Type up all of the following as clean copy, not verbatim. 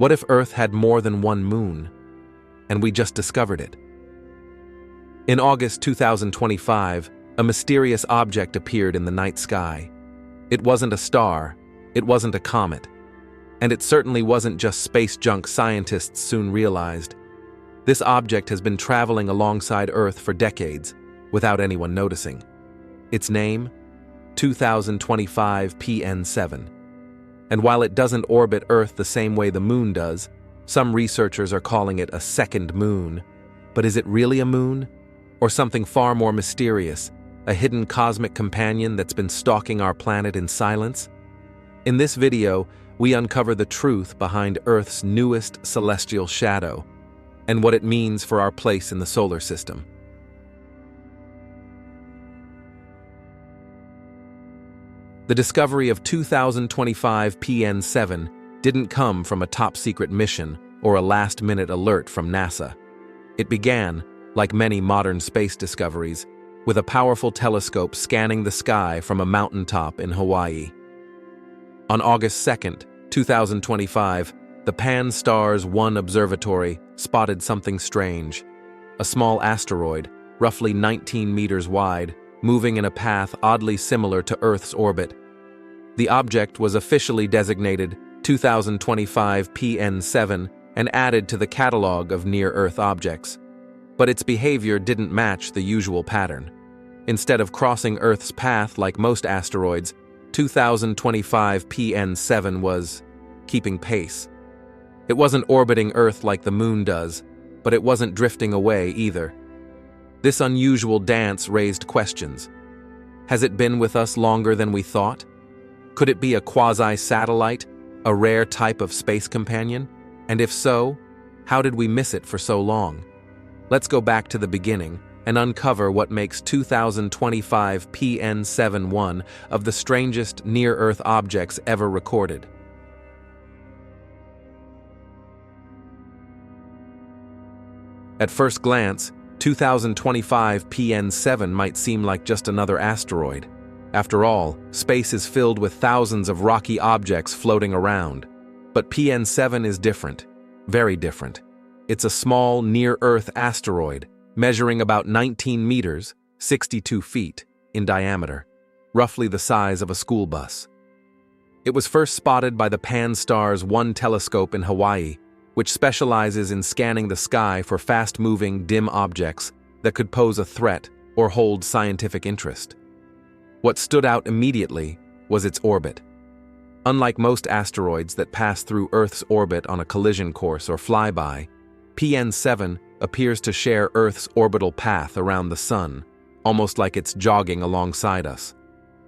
What if Earth had more than one moon, and we just discovered it? In August 2025, a mysterious object appeared in the night sky. It wasn't a star, it wasn't a comet, and it certainly wasn't just space junk, scientists soon realized. This object has been traveling alongside Earth for decades, without anyone noticing. Its name? 2025 PN7. And while it doesn't orbit Earth the same way the moon does, some researchers are calling it a second moon. But is it really a moon? Or something far more mysterious, a hidden cosmic companion that's been stalking our planet in silence? In this video, we uncover the truth behind Earth's newest celestial shadow, and what it means for our place in the solar system. The discovery of 2025 PN7 didn't come from a top-secret mission or a last-minute alert from NASA. It began, like many modern space discoveries, with a powerful telescope scanning the sky from a mountaintop in Hawaii. On August 2, 2025, the Pan-STARRS 1 observatory spotted something strange. A small asteroid, roughly 19 meters wide, moving in a path oddly similar to Earth's orbit. The object was officially designated 2025 PN7 and added to the catalog of near-Earth objects. But its behavior didn't match the usual pattern. Instead of crossing Earth's path like most asteroids, 2025 PN7 was keeping pace. It wasn't orbiting Earth like the moon does, but it wasn't drifting away either. This unusual dance raised questions. Has it been with us longer than we thought? Could it be a quasi-satellite, a rare type of space companion? And if so, how did we miss it for so long? Let's go back to the beginning and uncover what makes 2025 PN7 one of the strangest near-Earth objects ever recorded. At first glance, 2025 PN7 might seem like just another asteroid. After all, space is filled with thousands of rocky objects floating around. But PN7 is different, very different. It's a small, near-Earth asteroid, measuring about 19 meters, 62 feet, in diameter, roughly the size of a school bus. It was first spotted by the Pan-STARRS 1 telescope in Hawaii, which specializes in scanning the sky for fast-moving, dim objects that could pose a threat or hold scientific interest. What stood out immediately was its orbit. Unlike most asteroids that pass through Earth's orbit on a collision course or flyby, PN7 appears to share Earth's orbital path around the Sun, almost like it's jogging alongside us.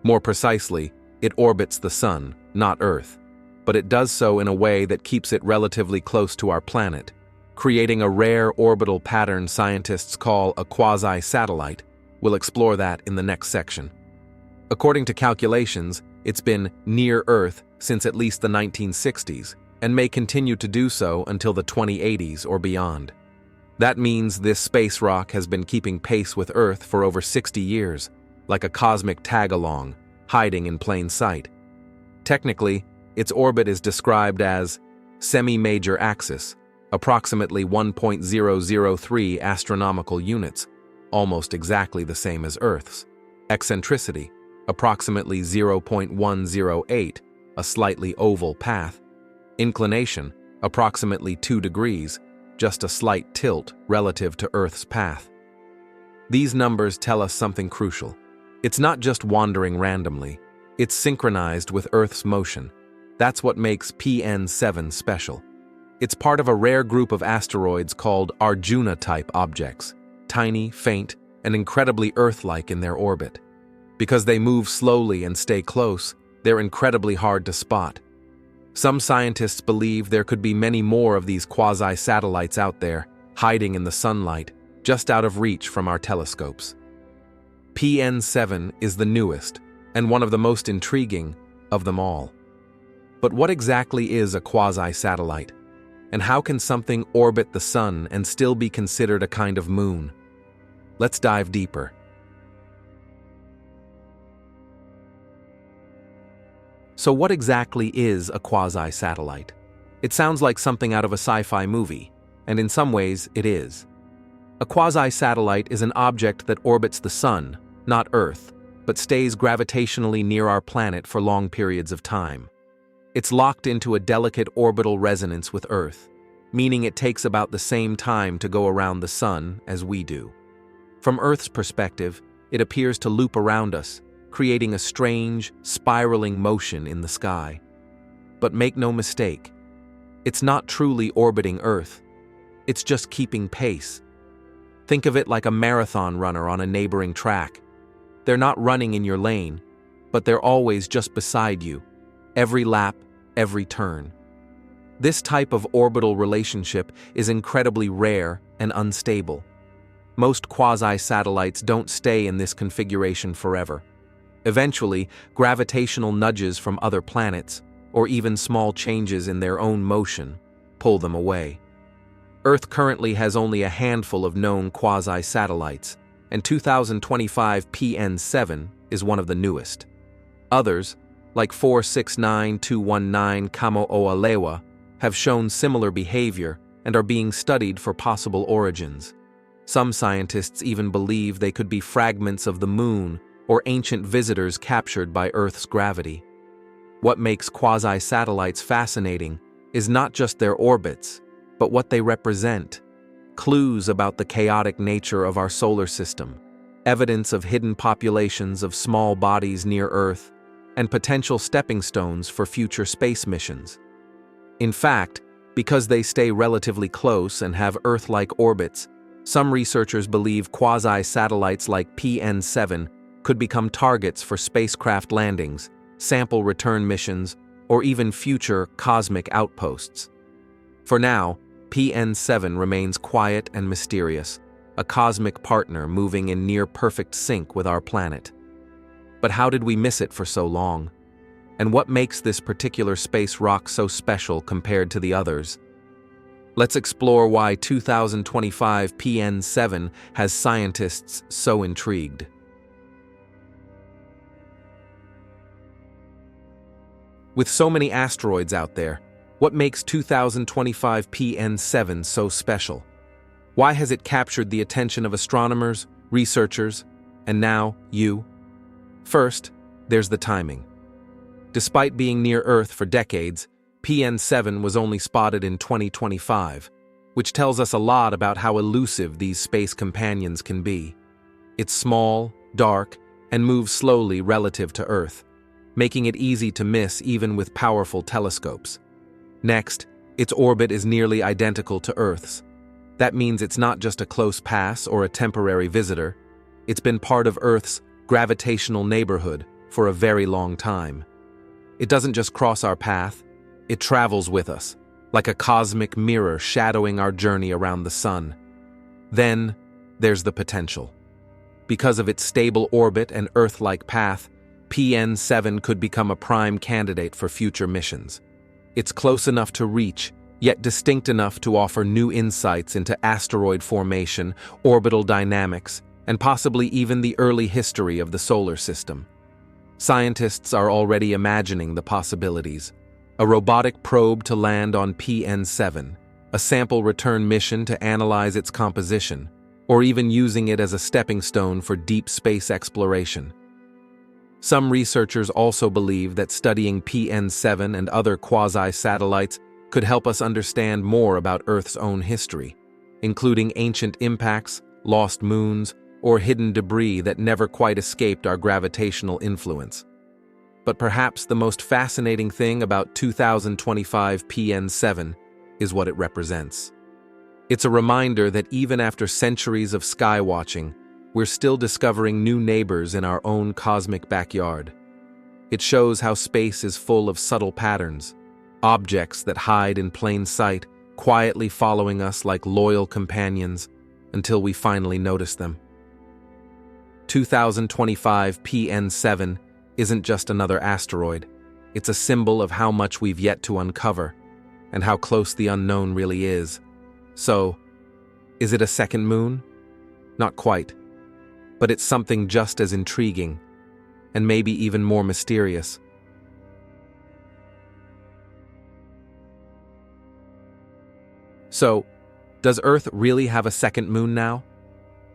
More precisely, it orbits the Sun, not Earth, but it does so in a way that keeps it relatively close to our planet, creating a rare orbital pattern scientists call a quasi-satellite. We'll explore that in the next section. According to calculations, it's been near Earth since at least the 1960s, and may continue to do so until the 2080s or beyond. That means this space rock has been keeping pace with Earth for over 60 years, like a cosmic tag-along, hiding in plain sight. Technically, its orbit is described as semi-major axis, approximately 1.003 astronomical units, almost exactly the same as Earth's. Eccentricity, approximately 0.108, a slightly oval path. Inclination, approximately 2 degrees, just a slight tilt relative to Earth's path. These numbers tell us something crucial. It's not just wandering randomly, it's synchronized with Earth's motion. That's what makes PN7 special. It's part of a rare group of asteroids called Arjuna-type objects, tiny, faint, and incredibly Earth-like in their orbit. Because they move slowly and stay close, they're incredibly hard to spot. Some scientists believe there could be many more of these quasi-satellites out there, hiding in the sunlight, just out of reach from our telescopes. PN7 is the newest, and one of the most intriguing of them all. But what exactly is a quasi-satellite? And how can something orbit the sun and still be considered a kind of moon? Let's dive deeper. So what exactly is a quasi-satellite? It sounds like something out of a sci-fi movie, and in some ways it is. A quasi-satellite is an object that orbits the Sun, not Earth, but stays gravitationally near our planet for long periods of time. It's locked into a delicate orbital resonance with Earth, meaning it takes about the same time to go around the Sun as we do. From Earth's perspective, it appears to loop around us, creating a strange, spiraling motion in the sky. But make no mistake, it's not truly orbiting Earth. It's just keeping pace. Think of it like a marathon runner on a neighboring track. They're not running in your lane, but they're always just beside you, every lap, every turn. This type of orbital relationship is incredibly rare and unstable. Most quasi-satellites don't stay in this configuration forever. Eventually, gravitational nudges from other planets, or even small changes in their own motion, pull them away. Earth currently has only a handful of known quasi-satellites, and 2025 PN7 is one of the newest. Others, like 469219 Kamo'olelewa, have shown similar behavior and are being studied for possible origins. Some scientists even believe they could be fragments of the Moon or ancient visitors captured by Earth's gravity. What makes quasi-satellites fascinating is not just their orbits, but what they represent. Clues about the chaotic nature of our solar system, evidence of hidden populations of small bodies near Earth, and potential stepping stones for future space missions. In fact, because they stay relatively close and have Earth-like orbits, some researchers believe quasi-satellites like PN7 could become targets for spacecraft landings, sample return missions, or even future cosmic outposts. For now, PN7 remains quiet and mysterious, a cosmic partner moving in near-perfect sync with our planet. But how did we miss it for so long? And what makes this particular space rock so special compared to the others? Let's explore why 2025 PN7 has scientists so intrigued. With so many asteroids out there, what makes 2025 PN7 so special? Why has it captured the attention of astronomers, researchers, and now you? First, there's the timing. Despite being near Earth for decades, PN7 was only spotted in 2025, which tells us a lot about how elusive these space companions can be. It's small, dark, and moves slowly relative to Earth, making it easy to miss even with powerful telescopes. Next, its orbit is nearly identical to Earth's. That means it's not just a close pass or a temporary visitor. It's been part of Earth's gravitational neighborhood for a very long time. It doesn't just cross our path, it travels with us, like a cosmic mirror shadowing our journey around the Sun. Then, there's the potential. Because of its stable orbit and Earth-like path, PN7 could become a prime candidate for future missions. It's close enough to reach, yet distinct enough to offer new insights into asteroid formation, orbital dynamics, and possibly even the early history of the solar system. Scientists are already imagining the possibilities. A robotic probe to land on PN7, a sample return mission to analyze its composition, or even using it as a stepping stone for deep space exploration. Some researchers also believe that studying PN7 and other quasi-satellites could help us understand more about Earth's own history, including ancient impacts, lost moons, or hidden debris that never quite escaped our gravitational influence. But perhaps the most fascinating thing about 2025 PN7 is what it represents. It's a reminder that even after centuries of sky watching, we're still discovering new neighbors in our own cosmic backyard. It shows how space is full of subtle patterns, objects that hide in plain sight, quietly following us like loyal companions until we finally notice them. 2025 PN7 isn't just another asteroid. It's a symbol of how much we've yet to uncover and how close the unknown really is. So, is it a second moon? Not quite. But it's something just as intriguing, and maybe even more mysterious. So, does Earth really have a second moon now?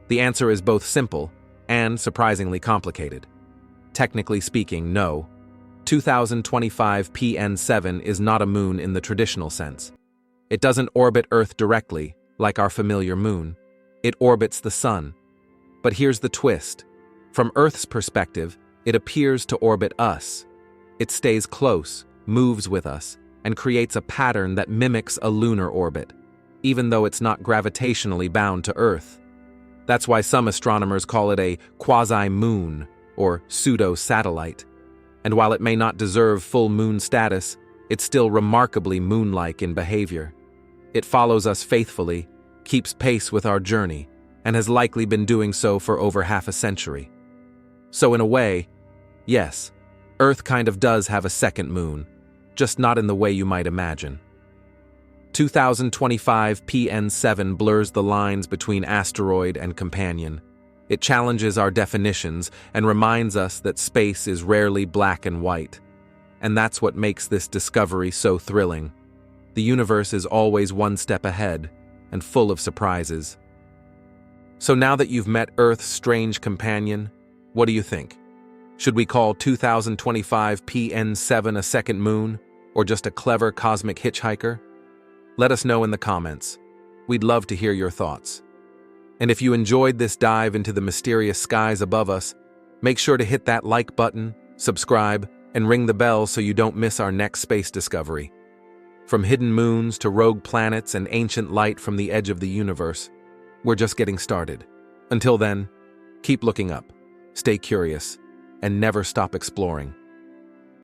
The answer is both simple and surprisingly complicated. Technically speaking, no. 2025 PN7 is not a moon in the traditional sense. It doesn't orbit Earth directly, like our familiar moon. It orbits the Sun. But here's the twist. From Earth's perspective, it appears to orbit us. It stays close, moves with us, and creates a pattern that mimics a lunar orbit, even though it's not gravitationally bound to Earth. That's why some astronomers call it a quasi-moon, or pseudo-satellite. And while it may not deserve full moon status, it's still remarkably moon-like in behavior. It follows us faithfully, keeps pace with our journey, and has likely been doing so for over half a century. So in a way, yes, Earth kind of does have a second moon, just not in the way you might imagine. 2025 PN7 blurs the lines between asteroid and companion. It challenges our definitions and reminds us that space is rarely black and white. And that's what makes this discovery so thrilling. The universe is always one step ahead and full of surprises. So now that you've met Earth's strange companion, what do you think? Should we call 2025 PN7 a second moon, or just a clever cosmic hitchhiker? Let us know in the comments. We'd love to hear your thoughts. And if you enjoyed this dive into the mysterious skies above us, make sure to hit that like button, subscribe, and ring the bell so you don't miss our next space discovery. From hidden moons to rogue planets and ancient light from the edge of the universe, we're just getting started. Until then, keep looking up, stay curious, and never stop exploring.